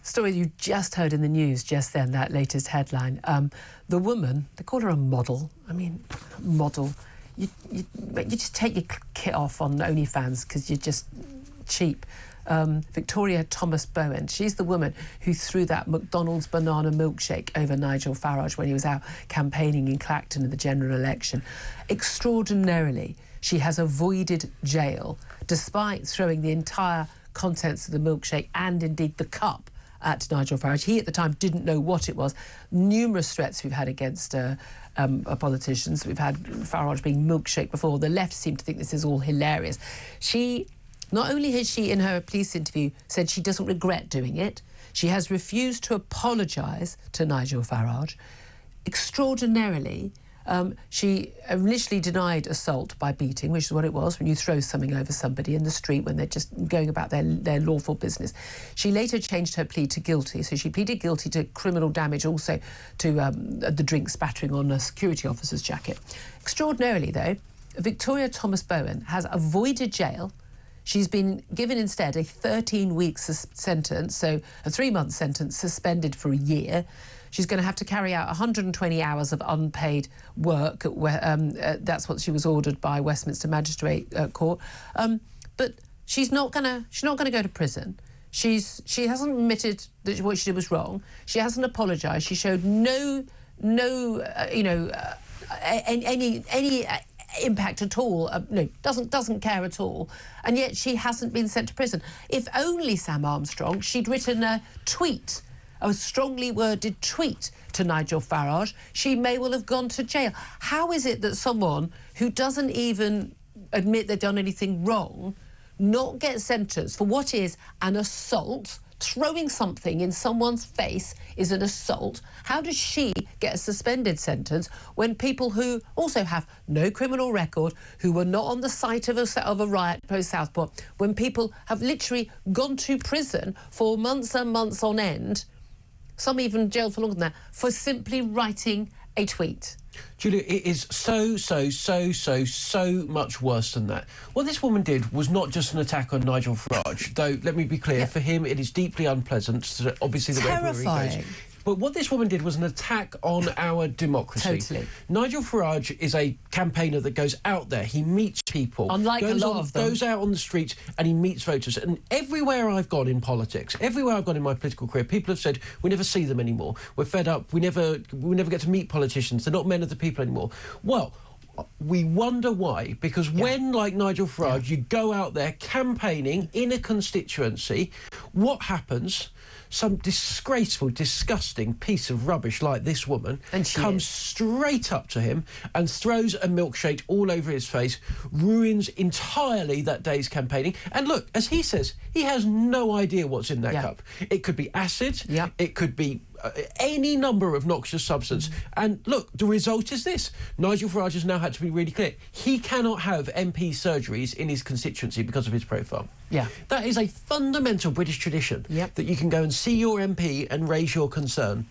story you just heard in the news just then, that latest headline. The woman, they call her a model. I mean, model. You just take your kit off on OnlyFans because you're just cheap. Victoria Thomas Bowen, she's the woman who threw that McDonald's banana milkshake over Nigel Farage when he was out campaigning in Clacton in the general election. Extraordinarily, she has avoided jail despite throwing the entire contents of the milkshake and indeed the cup at Nigel Farage. He at the time didn't know what it was. Numerous threats we've had against politicians. We've had Farage being milkshake before. The left seem to think this is all hilarious. Not only has she, in her police interview, said she doesn't regret doing it, she has refused to apologise to Nigel Farage. Extraordinarily, she initially denied assault by beating, which is what it was when you throw something over somebody in the street when they're just going about their lawful business. She later changed her plea to guilty, so she pleaded guilty to criminal damage, also to the drink spattering on a security officer's jacket. Extraordinarily, though, Victoria Thomas Bowen has avoided jail. She's been given instead a 13-week sentence, so a 3-month sentence, suspended for a year. She's going to have to carry out 120 hours of unpaid work. That's what she was ordered by Westminster Magistrate Court. But she's not going to go to prison. She hasn't admitted that what she did was wrong. She hasn't apologised. She showed any impact at all. Doesn't care at all, and yet she hasn't been sent to prison. If only Sam Armstrong, she'd written a tweet, a strongly worded tweet to Nigel Farage, she may well have gone to jail. How is it that someone who doesn't even admit they've done anything wrong not get sentenced for what is an assault? Throwing something in someone's face is an assault. How does she get a suspended sentence when people who also have no criminal record, who were not on the site of a riot post Southport, when people have literally gone to prison for months and months on end, some even jailed for longer than that, for simply writing a tweet? Julia, it is so much worse than that. What this woman did was not just an attack on Nigel Farage, though, let me be clear, for him it is deeply unpleasant, so obviously the wherever he goes. But what this woman did was an attack on our democracy. Totally. Nigel Farage is a campaigner that goes out there, he meets people. Unlike a lot of them. Goes out on the streets and he meets voters. And everywhere I've gone in politics, everywhere I've gone in my political career, people have said, we never see them anymore. We're fed up. We never get to meet politicians. They're not men of the people anymore. Well, we wonder why, because when, like Nigel Farage, you go out there campaigning in a constituency, what happens? Some disgraceful, disgusting piece of rubbish like this woman comes straight up to him and throws a milkshake all over his face, ruins entirely that day's campaigning. And look, as he says, he has no idea what's in that cup. It could be acid, it could be any number of noxious substance. And look, the result is this. Nigel Farage has now had to be really clear. He cannot have MP surgeries in his constituency because of his profile. That is a fundamental British tradition, that you can go and see your MP and raise your concern.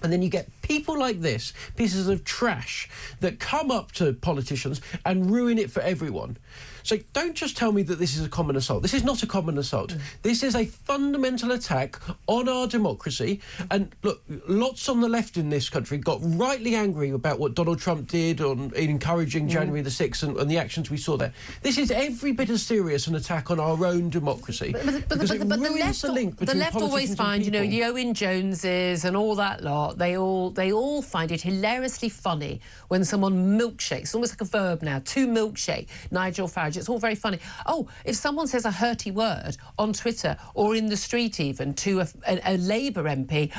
And then you get people like this, pieces of trash, that come up to politicians and ruin it for everyone. So don't just tell me that this is a common assault. This is not a common assault. This is a fundamental attack on our democracy. And look, lots on the left in this country got rightly angry about what Donald Trump did in encouraging January the 6th and the actions we saw there. This is every bit as serious an attack on our own democracy. But the left always find, you know, the Owen Joneses and all that lot, they all find it hilariously funny when someone milkshakes, almost like a verb now, to milkshake Nigel Farage. It's all very funny. Oh, if someone says a hurty word on Twitter or in the street even to a Labour MP,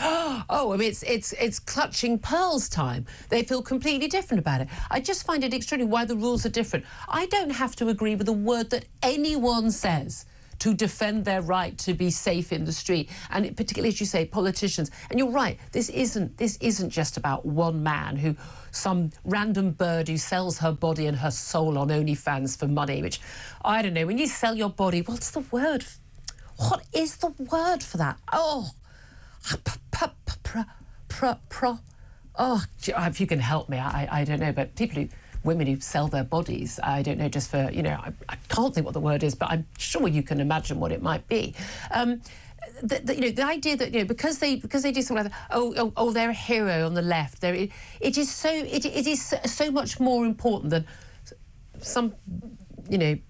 oh, I mean, it's clutching pearls time. They feel completely different about it. I just find it extraordinary why the rules are different. I don't have to agree with a word that anyone says to defend their right to be safe in the street, and particularly, as you say, politicians. And you're right, this isn't just about one man who, some random bird who sells her body and her soul on OnlyFans for money, which, I don't know, when you sell your body, what's the word? What is the word for that? Oh, if you can help me, I don't know, but women who sell their bodies, I don't know, just for, you know, I can't think what the word is, but I'm sure you can imagine what it might be. the idea that because they do something like that, they're a hero on the left. It is so much more important than some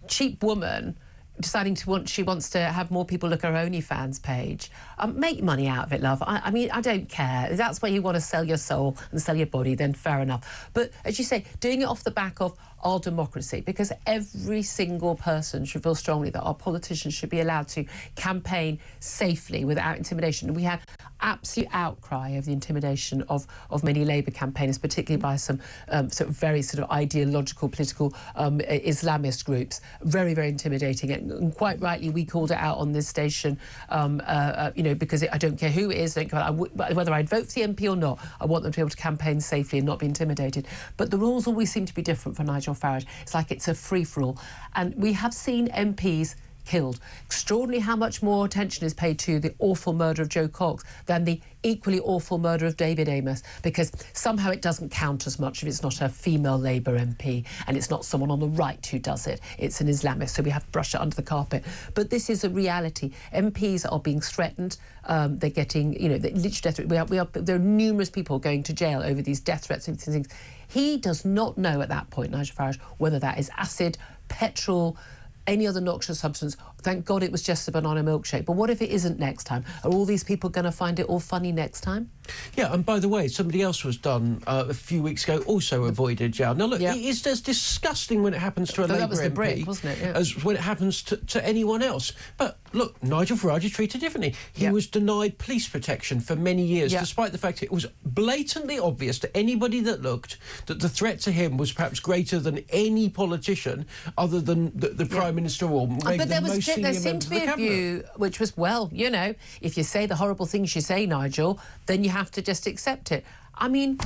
cheap woman deciding she wants to have more people look at her OnlyFans page. Make money out of it, love. I mean, I don't care. If that's where you want to sell your soul and sell your body, then fair enough. But as you say, doing it off the back of our democracy, because every single person should feel strongly that our politicians should be allowed to campaign safely without intimidation. We had absolute outcry of the intimidation of many Labour campaigners, particularly by some very ideological, political Islamist groups. Very, very intimidating. And quite rightly, we called it out on this station, because I don't care who it is, whether I'd vote for the MP or not, I want them to be able to campaign safely and not be intimidated. But the rules always seem to be different for Nigel Farage. It's like it's a free-for-all. And we have seen MPs killed. Extraordinary how much more attention is paid to the awful murder of Joe Cox than the equally awful murder of David Amos, because somehow it doesn't count as much if it's not a female Labour MP and it's not someone on the right who does it. It's an Islamist, so we have to brush it under the carpet. But this is a reality. MPs are being threatened. They're getting, literally death threats. There are numerous people going to jail over these death threats and things. He does not know at that point, Nigel Farage, whether that is acid, petrol, any other noxious substance. Thank God it was just a banana milkshake. But what if it isn't next time? Are all these people going to find it all funny next time? Yeah, and by the way, somebody else was done a few weeks ago, also avoided jail. Now, look, it's as disgusting when it happens to a Labour MP... That was the brick, wasn't it? Yeah. As when it happens to anyone else. But, look, Nigel Farage is treated differently. He was denied police protection for many years, despite the fact it was blatantly obvious to anybody that looked that the threat to him was perhaps greater than any politician other than the Prime Minister or maybe the most senior there seemed to be a view which was, if you say the horrible things you say, Nigel, then you have to just accept it. I mean,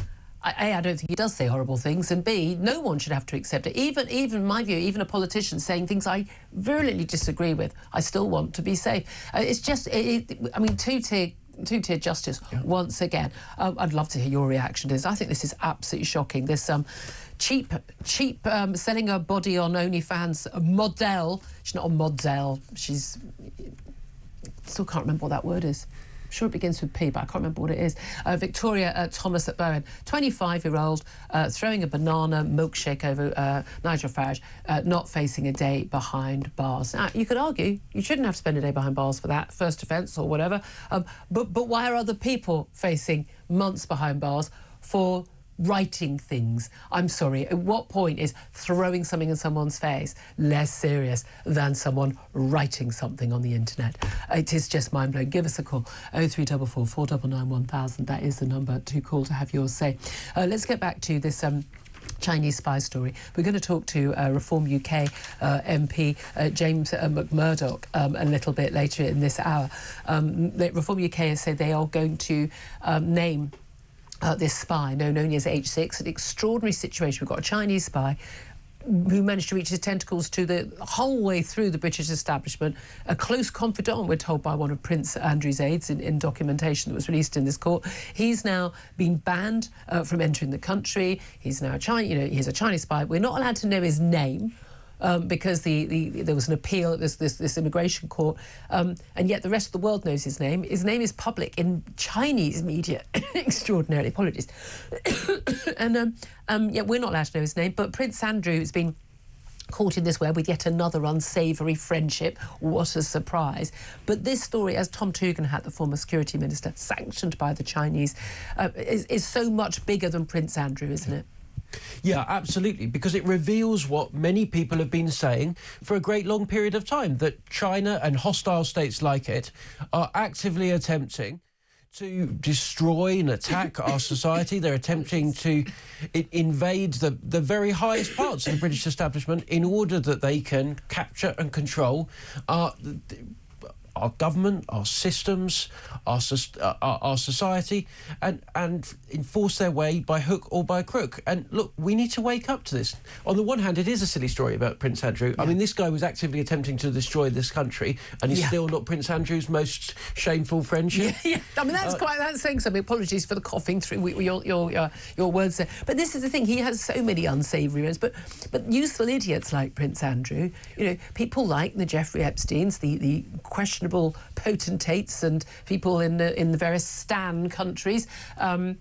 A, I don't think he does say horrible things, and B, no one should have to accept it. Even my view, even a politician saying things I virulently disagree with, I still want to be safe. It's just, two-tier justice once again. I'd love to hear your reaction to this. I think this is absolutely shocking. This cheap selling her body on OnlyFans model. She's not a model. She's... Still can't remember what that word is. I'm sure it begins with P, but I can't remember what it is. Victoria Thomas Bowen, 25-year-old, throwing a banana milkshake over Nigel Farage, not facing a day behind bars. Now, you could argue you shouldn't have to spend a day behind bars for that, first offence or whatever, but why are other people facing months behind bars for writing things? I'm sorry, at what point is throwing something in someone's face less serious than someone writing something on the internet? It is just mind-blowing. Give us a call, 0344 499 1000. That is the number to call to have yours say. Let's get back to this Chinese spy story. We're going to talk to Reform UK MP James McMurdoch a little bit later in this hour. Reform UK has said they are going to name this spy, known only as H6, an extraordinary situation. We've got a Chinese spy who managed to reach his tentacles to the whole way through the British establishment, a close confidant, we're told by one of Prince Andrew's aides in documentation that was released in this court. He's now been banned from entering the country. He's now he's a Chinese spy. We're not allowed to know his name. Because there was an appeal at this immigration court, and yet the rest of the world knows his name. His name is public in Chinese media. Extraordinarily, apologies. And we're not allowed to know his name, but Prince Andrew has been caught in this web with yet another unsavoury friendship. What a surprise. But this story, as Tom Tugendhat, the former security minister, sanctioned by the Chinese, is so much bigger than Prince Andrew, isn't it? Yeah, absolutely, because it reveals what many people have been saying for a great long period of time, that China and hostile states like it are actively attempting to destroy and attack our society. They're attempting to invade the very highest parts of the British establishment in order that they can capture and control our government, our systems, our society, and enforce their way by hook or by crook. And look, we need to wake up to this. On the one hand, it is a silly story about Prince Andrew. I mean, this guy was actively attempting to destroy this country, and he's still not Prince Andrew's most shameful friendship. I mean, that's saying something. Apologies for the coughing through your words there. But this is the thing. He has so many unsavoury ones. But useful idiots like Prince Andrew, people like the Jeffrey Epsteins, the questionable potentates and people in the various Stan countries. And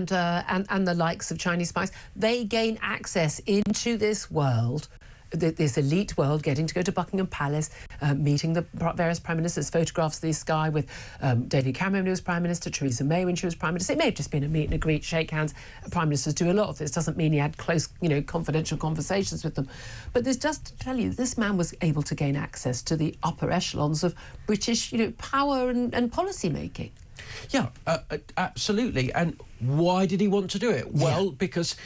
the likes of Chinese spies, they gain access into this world, this elite world, getting to go to Buckingham Palace, meeting the various prime ministers, photographs of this guy with David Cameron when he was prime minister, Theresa May when she was prime minister. It may have just been a meet and a greet, shake hands. Prime ministers do a lot of this. Doesn't mean he had close, confidential conversations with them. But there's just to tell you, this man was able to gain access to the upper echelons of British, power and policy making. Yeah, absolutely. And why did he want to do it? Well, because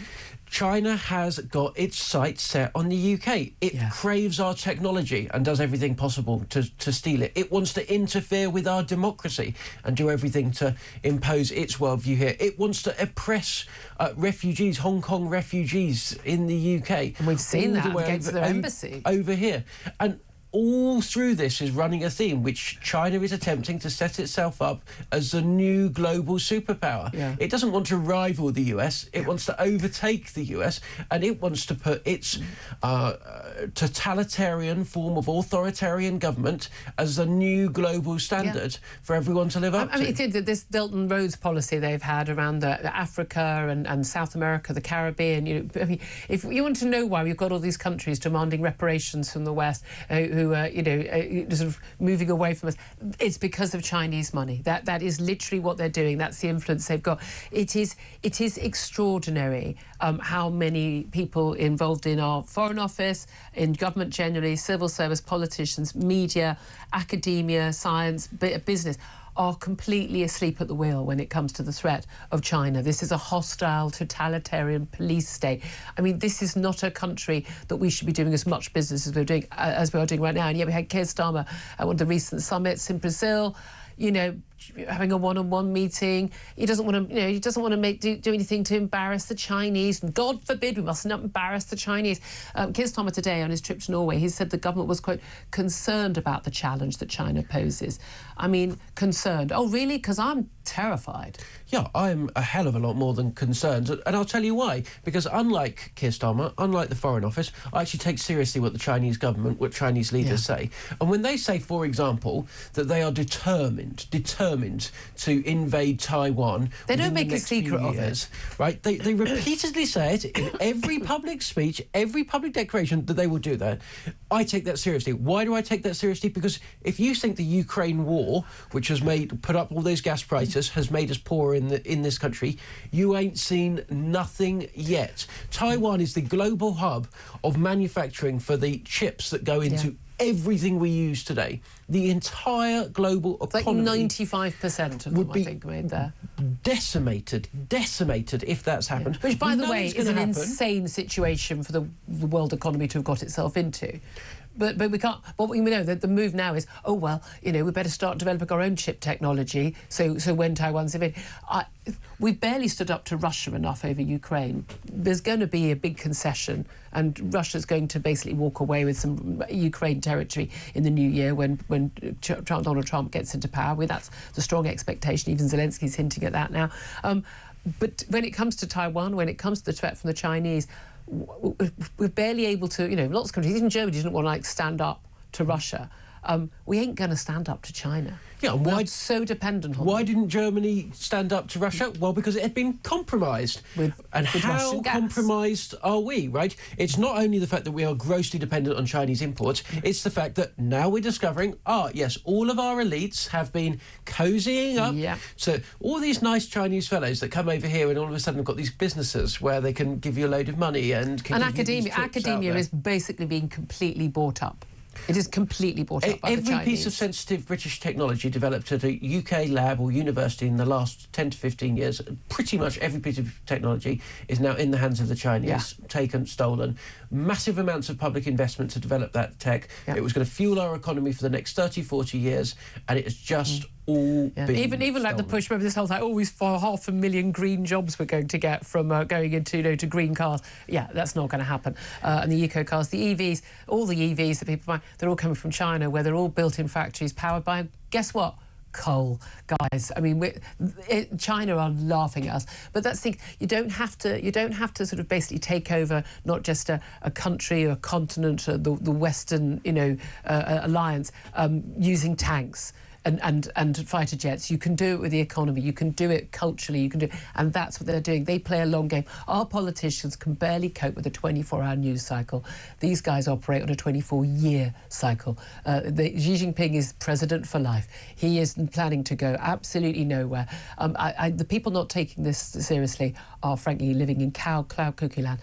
China has got its sights set on the UK. It craves our technology and does everything possible to steal it. It wants to interfere with our democracy and do everything to impose its worldview here. It wants to oppress refugees, Hong Kong refugees in the UK. And we've seen that against their embassy. Over here. And all through this is running a theme which China is attempting to set itself up as the new global superpower. Yeah. It doesn't want to rival the US, it wants to overtake the US, and it wants to put its totalitarian form of authoritarian government as the new global standard for everyone to live up to. I mean, this Belt and Roads policy they've had around Africa and South America, the Caribbean, I mean, if you want to know why we've got all these countries demanding reparations from the West, who sort of moving away from us, it's because of Chinese money. That is literally what they're doing. That's the influence they've got. It is extraordinary how many people involved in our Foreign Office, in government generally, civil service, politicians, media, academia, science, business, are completely asleep at the wheel when it comes to the threat of China. This is a hostile, totalitarian police state. I mean, this is not a country that we should be doing as much business as we are doing right now. And yet we had Keir Starmer at one of the recent summits in Brazil, having a one-on-one meeting. He doesn't want to, he doesn't want to do anything to embarrass the Chinese. And God forbid we must not embarrass the Chinese. Keir Starmer today on his trip to Norway, he said the government was, quote, concerned about the challenge that China poses. I mean, concerned. Oh, really? Because I'm terrified. Yeah, I'm a hell of a lot more than concerned, and I'll tell you why. Because unlike Keir Starmer, unlike the Foreign Office, I actually take seriously what the Chinese government, what Chinese leaders say. And when they say, for example, that they are determined to invade Taiwan, they don't make a secret of it, right? They repeatedly say it in every public speech, every public declaration that they will do that. I take that seriously. Why do I take that seriously? Because if you think the Ukraine war, which has put up all those gas prices, has made us poorer in this country, you ain't seen nothing yet. Taiwan is the global hub of manufacturing for the chips that go into everything we use today. The entire global economy, like 95% of them, I think, made there. Decimated if that's happened. Which, by the way, is an insane situation for the world economy to have got itself into. But we can't. What we know that the move now is, oh well, we better start developing our own chip technology. So when Taiwan's invaded, we've barely stood up to Russia enough over Ukraine. There's going to be a big concession, and Russia's going to basically walk away with some Ukraine territory in the new year when Donald Trump gets into power. That's the strong expectation. Even Zelensky's hinting at that now. But when it comes to Taiwan, when it comes to the threat from the Chinese, we're barely able to, lots of countries, even Germany didn't want to stand up to Russia. We ain't going to stand up to China. Yeah, and why so dependent on Why didn't Germany stand up to Russia? Well, because it had been compromised. With how compromised are we, right? It's not only the fact that we are grossly dependent on Chinese imports, it's the fact that now we're discovering, yes, all of our elites have been cozying up. Yeah. So all these nice Chinese fellows that come over here and all of a sudden have got these businesses where they can give you a load of money and academia is basically being completely bought up. It is completely bought up by the Chinese. Every piece of sensitive British technology developed at a UK lab or university in the last 10 to 15 years, pretty much every piece of technology is now in the hands of the Chinese, taken, stolen. Massive amounts of public investment to develop that tech. It was going to fuel our economy for the next 30, 40 years, and it has just all been even stolen. Like the push, remember this whole thing, we for 500,000 green jobs we're going to get from going into to green cars. Yeah, that's not going to happen. And the eco cars, the EVs, all the EVs that people buy, they're all coming from China, where they're all built in factories powered by, guess what? coal, guys. I mean, China are laughing at us, but that's the thing. You don't have to sort of basically take over not just a country or a continent, the Western, alliance, using tanks and fighter jets. You can do it with the economy. You can do it culturally. You can do, and that's what they're doing. They play a long game. Our politicians can barely cope with a 24-hour news cycle. These guys operate on a 24-year cycle. Xi Jinping is president for life. He is planning to go absolutely nowhere. The people not taking this seriously are, frankly, living in cloud cuckoo land.